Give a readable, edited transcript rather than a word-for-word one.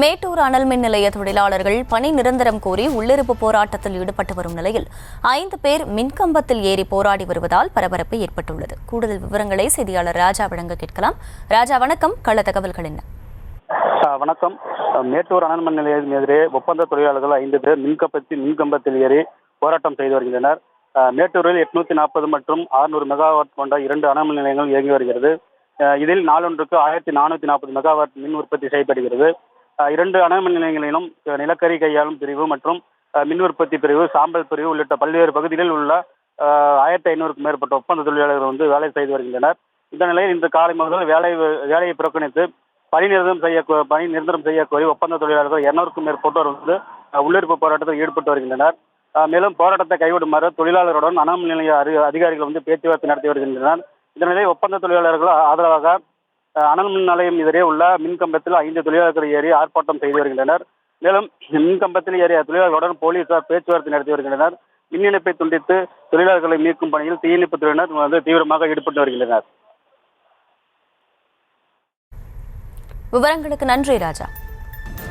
மேட்டூர் அனல் மின் நிலைய தொழிலாளர்கள் பணி நிரந்தரம் கோரி உள்ளிருப்பு போராட்டத்தில் ஈடுபட்டு வரும் நிலையில் 5 பேர் மின்கம்பத்தில் ஏறி போராடி வருவதால் பரபரப்பு ஏற்பட்டுள்ளது. கூடுதல் விவரங்களை செய்தியாளர் ராஜா வழங்க கேட்கலாம். ராஜா, வணக்கம். கள தகவல்கள் என்ன? வணக்கம். மேட்டூர் அனல் மின் நிலையத்தின் எதிரே ஒப்பந்த தொழிலாளர்கள் 5 பேர் மின்கம்பத்தில் ஏறி போராட்டம் செய்து வருகின்றனர். மேட்டூரில் 840 மற்றும் 600 மெகாவாட் கொண்ட 2 அனல் மின் நிலையங்கள் இயங்கி வருகிறது. இதில் நாளொன்றுக்கு 1440 மெகாவாட் மின் உற்பத்தி செய்யப்படுகிறது. 2 அனல் மின் நிலையங்களிலும் நிலக்கரி கையாளும் பிரிவு மற்றும் மின் உற்பத்தி பிரிவு, சாம்பல் பிரிவு உள்ளிட்ட பல்வேறு பகுதிகளில் உள்ள 1500க்கும் மேற்பட்ட ஒப்பந்த தொழிலாளர்கள் வேலை செய்து வருகின்றனர். இந்த நிலையில் இன்று காலை முதல் வேலையை புறக்கணித்து பணி நிரந்தரம் செய்ய கோரி ஒப்பந்த தொழிலாளர்கள் 200க்கும் மேற்பட்டோர் உள்ளிருப்பு போராட்டத்தில் ஈடுபட்டு வருகின்றனர். மேலும் போராட்டத்தை கைவிடுமாறு தொழிலாளருடன் அனல் மின் நிலைய அதிகாரிகள் பேச்சுவார்த்தை நடத்தி வருகின்றனர். இந்த நிலையில் ஒப்பந்த தொழிலாளர்கள் ஆதரவாக அனல் மின் நிலையம் எதிரே உள்ள மின்கம்பத்தில் 5 தொழிலாளர்கள் ஏறி ஆர்ப்பாட்டம் செய்து வருகின்றனர். மேலும் மின்கம்பத்தில் ஏறிய தொழிலாளர்களுடன் போலீசார் பேச்சுவார்த்தை நடத்தி வருகின்றனர். மின் இணைப்பை துண்டித்து தொழிலாளர்களை மீட்கும் பணியில் தீயணைப்பு துறையினர் தீவிரமாக ஈடுபட்டு வருகின்றனர். விவரங்களுக்கு நன்றி ராஜா.